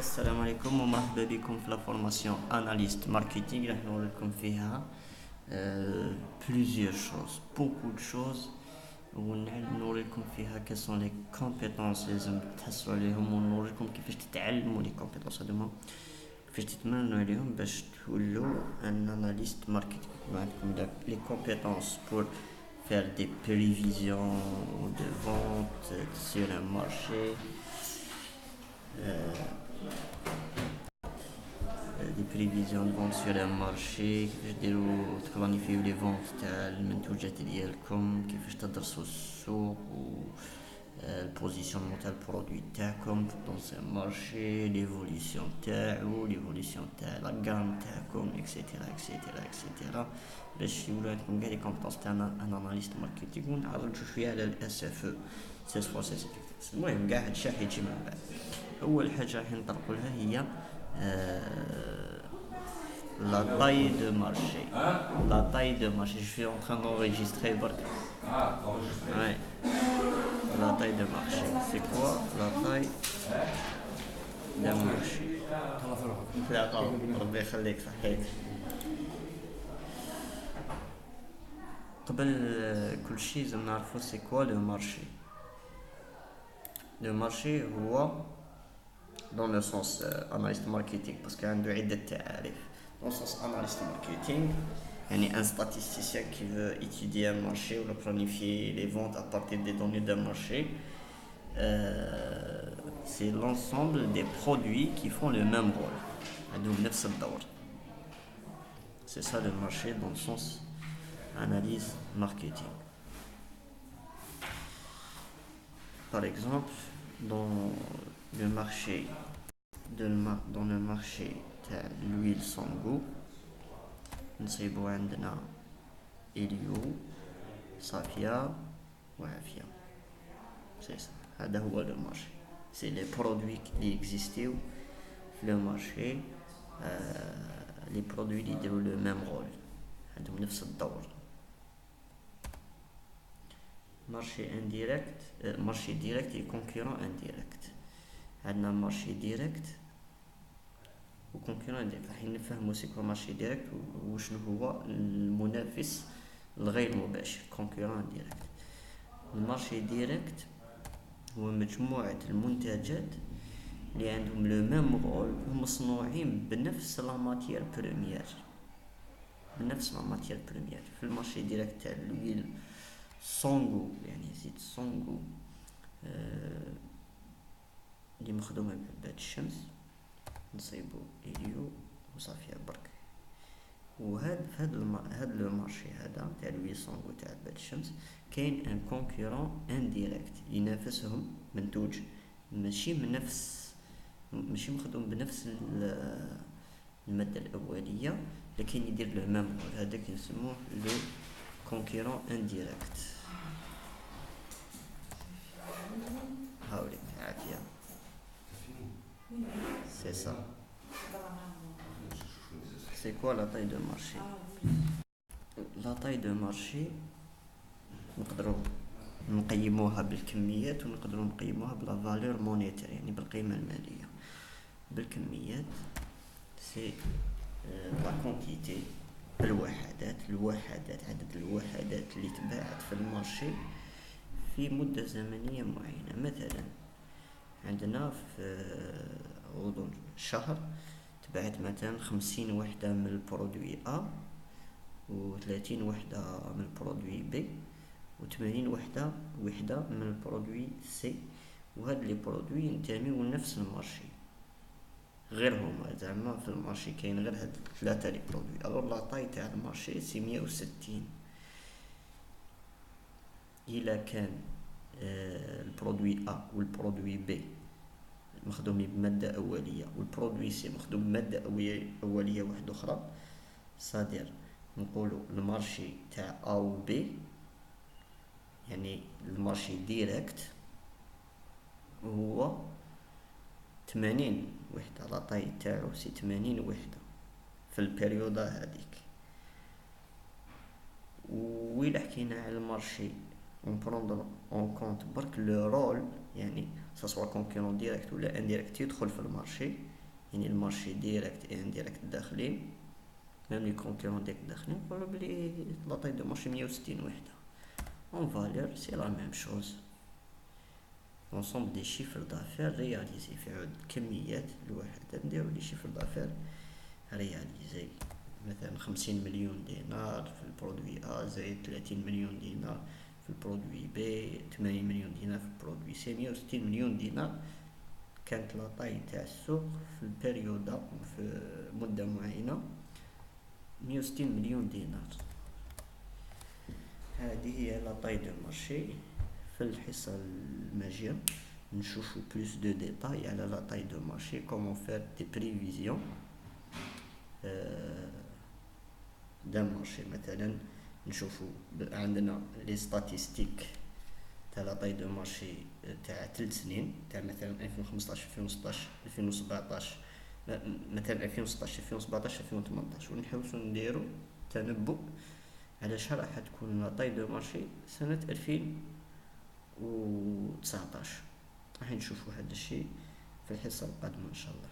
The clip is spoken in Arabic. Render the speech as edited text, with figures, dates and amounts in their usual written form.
السلام عليكم ومرحبا بكم في لا فورماسيون اناليست ماركتينغ. راح نوري لكم فيها plusieurs choses, beaucoup de choses. ونوري لكم فيها quelles sont les compétences لازم تحصلوا عليهم، ونوري لكم كيفاش تتعلموا لي compétences هذوما، كيفاش تتمرنوا عليهم باش تولوا ان اناليست ماركتينغ. عندكم les compétences pour faire des prévisions de vente sur un marché, des prévisions de vente sur un marché، كيفاش ديروا تبلانيفيو لي فونت تاع المنتوجات ديالكم، كيفاش تدرسوا السوق و البوزيسيونمون تاع البرودوي تاعكم دون سي مارشي، ليفوليسيون تاعو، ليفوليسيون تاع لا غام تاعكم، اكسيتيرا اكسيتيرا اكسيتيرا، باش يولوا عندكم كاع لي كومبيتونس تاع ان اناليست ماركتينغ. ونعرجوا شويه على الاس اف او، سيلز بروسيس افكتيفنس. المهم كاع هادشي راح يجي من بعد. اول حاجه راح نطرقوا لها هي la taille de marché. La taille de marché. Je suis en train d'enregistrer. Ouais. La taille de marché. C'est quoi la taille d'un marché? لا ربي يخليك صحيت. قبل كل شيء لازم نعرفو سي كوا لو مارشي. لو مارشي هو dans le sens analyste marketing parce qu'il y a عدة تعاريف. Dans le sens analyste marketing, il y a un statisticien qui veut étudier un marché ou planifier les ventes à partir des données d'un marché. C'est l'ensemble des produits qui font le même rôle. C'est ça le marché dans le sens analyse marketing. Par exemple, dans le marché dans le marché تاع l'huile Sango نصيبو عندنا إليو، صافيا وعافية. سي سا، هذا هو لو مارشي. سي لي برودوي لي اكزيستيو في لو مارشي، لي برودوي لي يديرو لو ميم رول، عندهم نفس الدور. مارشي انديريكت، مارشي ديريكت اي كونكورون انديريكت. عندنا مارشي ديريكت وكونكورون انديريكت. راح نفهمو سيكو مارشي ديريكت وشنو هو المنافس الغير مباشر، كونكورون انديريكت. المارشي ديريكت هو مجموعة المنتجات اللي عندهم لو ميم رول ومصنوعين بنفس لا ماتيير بريمير، بنفس لا ماتيير بريمير. في المارشي ديريكت تاع الويل سونغو، يعني زيت سونغو اللي مخدومة بعباد الشمس، نصيبو إليو وصافية برك. هاد لو مارشي هذا تاع الويل سونغو تاع عباد الشمس كاين ان كونكورون انديريكت ينافسهم، منتوج ماشي ماشي مخدوم بنفس المادة الأولية لكن يدير له ميم رول، هذاك نسموه لو كونكورون انديريكت. هاوليك عافية. سي سا. سي كوا لا طاي دو مارشي؟ لا طاي دو مارشي نقدروا نقيموها بالكميات ونقدروا نقيموها بلا فالور مونيتير، يعني بالقيمة المالية. بالكميات سي لا كونتيتي، الوحدات عدد الوحدات اللي تباعت في المارشي في مدة زمنية معينة. مثلا عندنا في غضون شهر تباعت مثلا 50 وحدة من البرودوي A، و30 وحدة من البرودوي B، و80 وحدة من البرودوي C. وهاد لي برودوي ينتميو لنفس المارشي، غير هما زعما في المارشي كاين غير هاد 3 لي برودوي. الوغ لا طاي تاع المارشي سي 160. إلا كان البرودوي A والبرودوي B مخدومين بمادة أولية والبرودوي سي مخدوم بمادة أولية واحدة أخرى، صادر نقولوا المارشي تاع A و B، يعني المارشي ديريكت هو 80 وحدة، لا طاي تاعو سي 80 وحدة في البريودة هذيك. وإلا حكينا على المارشي on prend en compte برك لو رول، يعني سواء كونكورون ديريكت ولا انديريكت يدخل في المارشي، يعني المارشي ديريكت اي انديريكت داخلين، ميم لي كونكورون ديك داخلين، نقولو بلي لا طاي دو مارشي 160 وحدة. اون فالور سي لا ميم شوز، لونسومبل دي شيفر دافير رياليزي في عدد كميات الواحد، نديرو لي شيفر دافير رياليزي، مثلا 50 مليون دينار في البرودوي A، زائد 30 مليون دينار في البرودوي B، 80 مليون دينار في البرودوي C، 160 مليون دينار كانت لا طاي تاع السوق في البريودا في مدة معينة، 160 مليون دينار. هذه هي لا طاي دو مارشي. في الحصة الماجية نشوفو بلوس دو ديتاي على لا طاي دو مارشي، كومون فير دي بريفيزيون دان مارشي. مثلا نشوفو عندنا لي ستاتيستيك تاع لا طاي دو مارشي تاع 3 سنين، تاع مثلا 2015 2016 2017، مثلا 2016 2017 2018، ونحوسو نديرو تنبؤ على شحال راح تكون لا طاي دو مارشي سنة 2019. راح نشوفو هذا الشيء في الحصة القادمة ان شاء الله.